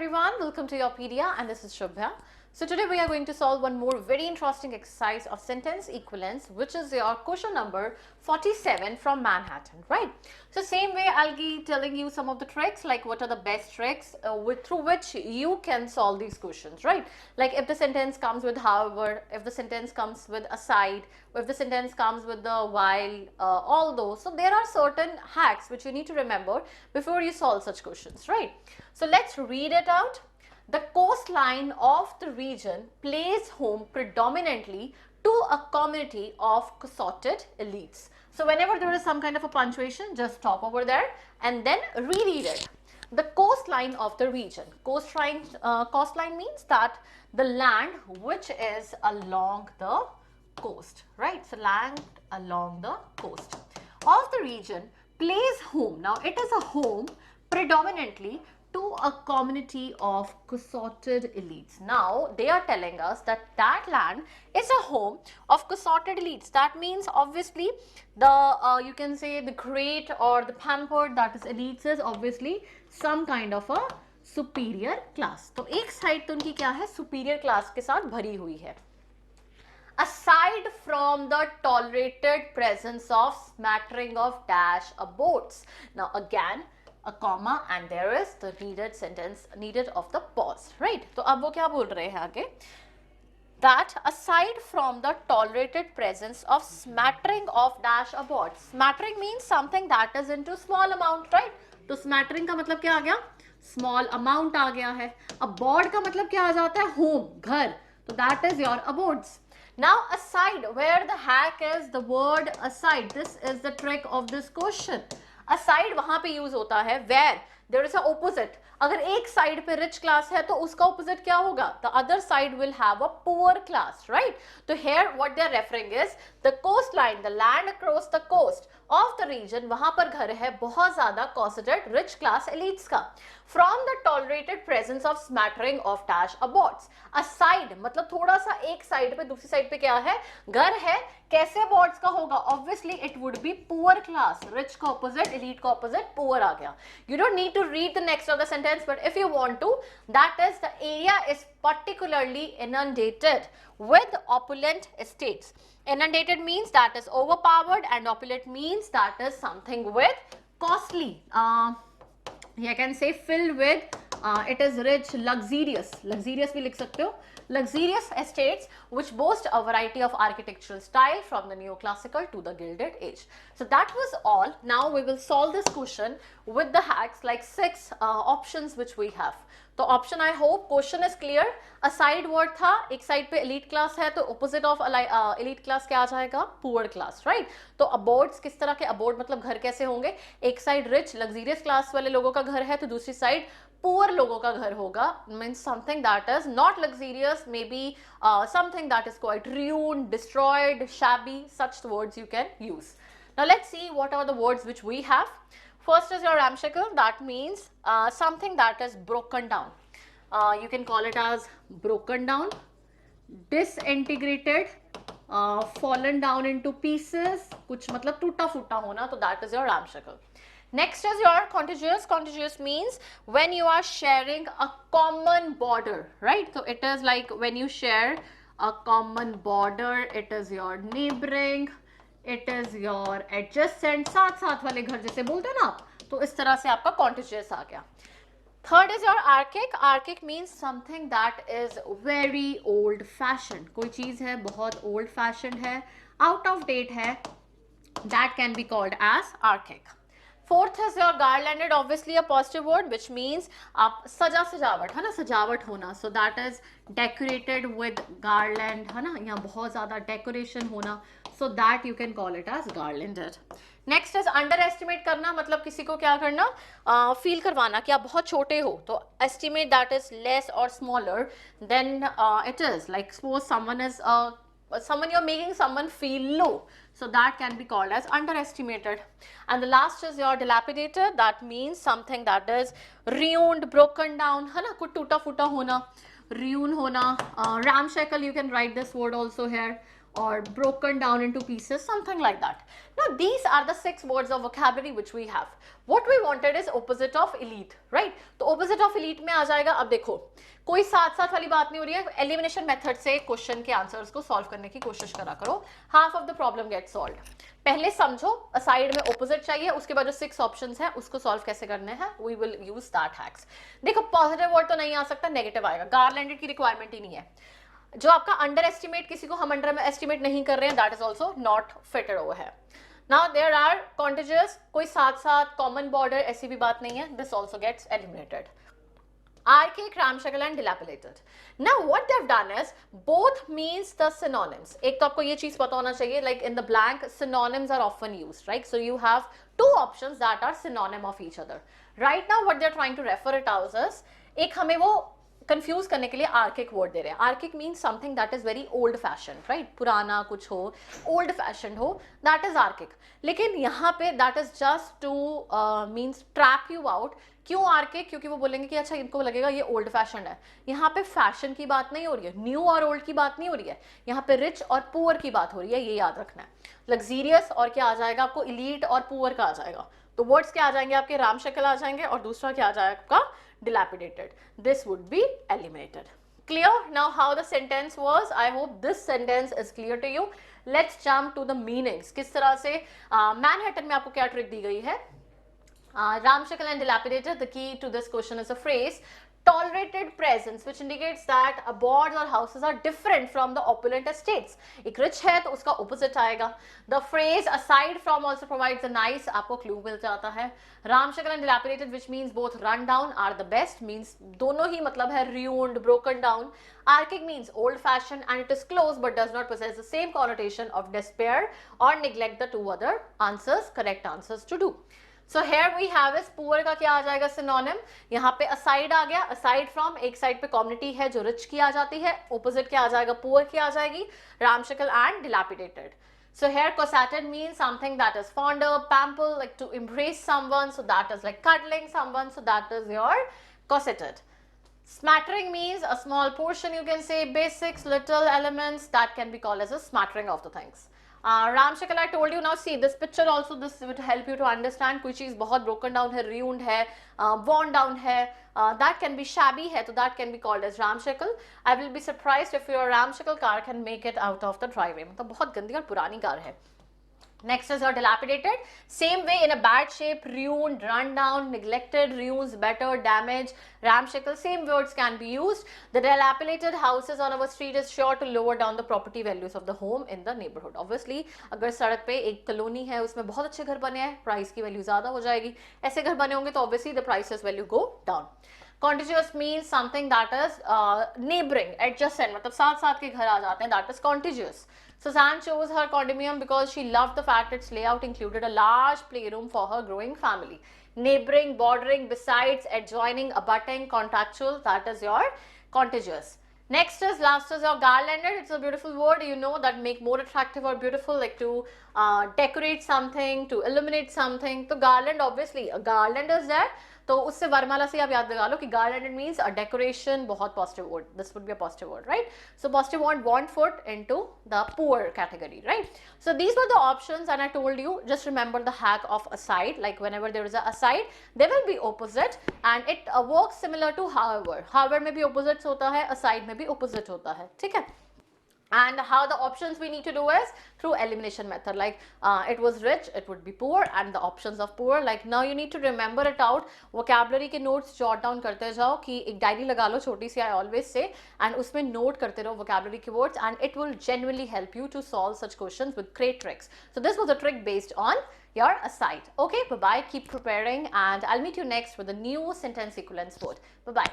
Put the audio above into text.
everyone, welcome to Yopedia and this is Shubhya. So today we are going to solve one more very interesting exercise of sentence equivalence, which is your question number 47 from Manhattan, right? So same way I'll be telling you some of the tricks, like what are the best tricks through which you can solve these questions, right? Like if the sentence comes with however, if the sentence comes with aside, or if the sentence comes with the while, all those. So there are certain hacks which you need to remember before you solve such questions, right? So let's read it out. The coastline of the region plays home predominantly to a community of consorted elites. So whenever there is some kind of a punctuation, just stop over there and then reread it. The coastline of the region. Coastline means that the land which is along the coast, right? So land along the coast of the region plays home. Now it is a home predominantly to a community of consorted elites. Now they are telling us that that land is a home of consorted elites. That means obviously the you can say the great or the pampered, that is elites, is obviously some kind of a superior class. तो एक side तो उनकी क्या है, superior class के साथ भरी हुई है. Aside from the tolerated presence of smattering of dash abodes. Now again a comma and there is the needed sentence needed of the pause, right? तो अब वो क्या बोल रहे हैं आगे? That aside from the tolerated presence of smattering of dash abodes. Smattering means something that is into small amount, right? तो smattering का मतलब क्या आ गया? Small amount आ गया है. Abode का मतलब क्या आ जाता है? Home, घर. तो that is your abodes. Now aside, where the hack is the word aside. This is the trick of this question. Aside वहां पे यूज होता है where there is a opposite. अगर एक साइड पे रिच क्लास है तो उसका ऑपोजिट क्या होगा? The other side will have a poor class, right? तो here what they are referring is the coast line, the land across the coast of the region. वहां पर घर है बहुत ज्यादा कॉन्सिडर्ड रिच क्लास एलिट्स का. From the tolerated presence of smattering of dash abbots. Aside मतलब थोड़ा सा एक साइड पे, दूसरी साइड पे क्या है? घर है. कैसे अबॉट्स का होगा? Obviously it would be poor class. Rich का ऑपोजिट, एलीट का ऑपोजिट पुअर आ गया. You don't need to read the next of the sentence, but if you want to, that is the area is particularly inundated with opulent estates. Inundated means that is overpowered and opulent means that is something with costly. You can say filled with, it is rich, luxurious. Luxurious भी लिख सकते हो. Luxurious estates which boast a variety of architectural style from the neoclassical to the gilded age. So that was all. Now we will solve this question with the hacks, like 6 options which we have. तो option, I hope question is clear. Aside word था, एक side पे elite class है तो opposite of elite class क्या आ जाएगा? Poor class, right? तो अबोर्ड्स किस तरह के? अबोर्ड मतलब घर कैसे होंगे? एक साइड रिच लग्जरियस क्लास वाले लोगों का घर है तो दूसरी साइड पुअर लोगों का घर होगा. Means something that is not luxurious, may be something that is quite ruined, destroyed, shabby. Such words you can use. Now let's see what are the words which we have. First is your ramshackle. That means something that is broken down. You can call it as broken down, disintegrated, fallen down into pieces. कुछ मतलब टूटा फूटा होना, तो that is your ramshackle. Next is your contiguous. Contiguous means when you are sharing a common border, right? So it is like when you share a common border, it is your neighboring, it is your adjacent, साथ साथ वाले घर जैसे बोलते हैं ना आप, तो इस तरह से आपका contiguous आ गया. Third is your archaic. Archaic means something that is very old fashioned. कोई चीज है बहुत old fashioned है, out of date है, that can be called as archaic. Fourth is your garlanded, obviously a positive word which means आप सजावट है ना, सजावट होना. So that is decorated with garland है ना, यहाँ बहुत ज़्यादा decoration होना. So that you can call it as garlanded. Next is underestimate करना, मतलब किसी को क्या करना? फील करवाना कि आप बहुत छोटे हो. तो estimate that is less or smaller than it is. Like suppose someone is someone, you're making someone feel low, so that can be called as underestimated. And the last is your dilapidated. That means something that is ruined, broken down है ना, कुछ टूटा फूटा होना, ruin होना. Ramshackle, you can write this word also here. or broken down into pieces, something like that. Now these are the 6 words of vocabulary which we have. What we wanted is opposite of elite, right? तो opposite of elite में आ जाएगा. अब देखो कोई साथ साथ वाली बात नहीं हो रही है. एलिमिनेशन मेथड से क्वेश्चन के आंसर्स को सॉल्व करने की कोशिश करा करो. Half of the problem get solve. पहले समझो असाइड में ऑपोजिट चाहिए, उसके बाद जो 6 ऑप्शंस हैं उसको सॉल्व कैसे करने हैं. We will use that hacks. देखो पॉजिटिव वर्ड तो नहीं आ सकता, नेगेटिव आएगा. गारलैंडेड की रिक्वायरमेंट ही नहीं है. जो आपका अंडर एस्टिमेट, किसी को हम अंडर एस्टिमेट नहीं कर रहे हैं, that is also not fitted over है. नाउ देयर आर कॉन्टिजियस, कोई साथ साथ कॉमन बॉर्डर, ऐसी भी बात नहीं है. This also gets eliminated. Archaic, ramshackle and dilapidated. Now what they've done is both means the synonyms. एक तो आपको ये चीज पता होना चाहिए, like in the blank synonyms are often used, right? So you have 2 options that are synonym of each other. Right now what they're trying to refer it as is, एक हमें वो कंफ्यूज करने के लिए आर्किक वर्ड दे रहे हैं. Archaic means something that is very old fashion, right? पुराना कुछ हो, ओल्ड फैशन हो, दैट इज आर्किक. लेकिन यहाँ पे that is just two means trap you out. क्यों आर्किक? क्योंकि वो बोलेंगे कि अच्छा इनको लगेगा ये ओल्ड फैशन है. यहाँ पे फैशन की बात नहीं हो रही है, न्यू और ओल्ड की बात नहीं हो रही है. यहाँ पे रिच और पुअर की बात हो रही है, ये याद रखना है. लग्जीरियस और क्या आ जाएगा आपको, इलीट और पुअर का आ जाएगा. तो वर्ड्स क्या आ जाएंगे आपके, रामशक्ल आ जाएंगे, और दूसरा क्या आ जाएगा आपका, dilapidated. This would be eliminated. Clear? Now how the sentence was? I hope this sentence is clear to you. Let's jump to the meanings. किस तरह से Manhattan में आपको क्या ट्रिक दी गई है? Ramshackle and dilapidated. The key to this question is a phrase, tolerated presence, which indicates that abodes or houses are different from the opulent estates. एक rich है तो उसका opposite आएगा. The phrase aside from also provides a nice, आपको clue मिल जाता है. Ramshackle and dilapidated, which means both run down are the best, means दोनों ही मतलब है ruined, broken down. Archaic means old fashioned and it is close but does not possess the same connotation of despair or neglect the 2 other answers, correct answers to do. So here we have is poor का क्या आ जाएगा synonym. यहाँ पे aside आ गया, aside from एक side पे community है जो rich की आ जाती है, opposite क्या आ जाएगा, poor की आ जाएगी, ramshackle and dilapidated. So here cossated means something that is fonder, pamper, like to embrace someone, so that is like cuddling someone, so that is your cossated. Smattering means a small portion, you can say, basics, little elements that can be called as a smattering of the things. Ramshackle, I told you. Now see this picture also, this would help you to understand कोई चीज बहुत broken down है, ruined है, worn down है, that can be shabby है, तो that can be called as ramshackle. I will be surprised if your ramshackle car can make it out of the driveway. मतलब बहुत गंदी और पुरानी कार है. Next is your dilapidated. Same way, in a bad shape, ruined, run down, neglected, ruins, better, damaged, ramshackle, same words can be used. The dilapidated houses on our street is sure to lower down the property values of the home in the neighborhood. Obviously, अगर सड़क पे एक colony है उसमें बहुत अच्छे घर बने हैं, प्राइस की वैल्यू ज़्यादा हो जाएगी. ऐसे घर बने होंगे तो obviously the prices value go down. Contiguous means something that is neighboring, adjacent, मतलब साथ साथ के घर आ जाते हैं, that is contiguous. Suzanne chose her condominium because she loved the fact its layout included a large playroom for her growing family. Neighboring, bordering, besides, adjoining, abutting, contactual, that is your contiguous. Next is, last is your garlanded. It's a beautiful word, you know, that make more attractive or beautiful, like to decorate something, to illuminate something. So garland, obviously, a garland is there. तो उससे वरमाला से आप याद लगा लो कि garlanded means a decoration, बहुत positive word. This would be a positive word, right? So positive word won't foot into the poor category, right? So these were the options, and I told you, just remember the hack of aside. Like whenever there is a aside, there will be opposite, and it works similar to however. However में भी opposites होता है, aside में भी opposite होता है, ठीक है? And how the options we need to do is through elimination method. Like it was rich, it would be poor, and the options of poor. Like now you need to remember it out. Vocabulary के notes jot down करते जाओ कि एक diary लगा लो छोटी सी, I always say, and उसमें note करते रहो vocabulary के words, and it will genuinely help you to solve such questions with great tricks. So this was a trick based on your aside. Okay, bye bye. Keep preparing, and I'll meet you next with a new sentence equivalence word. Bye bye.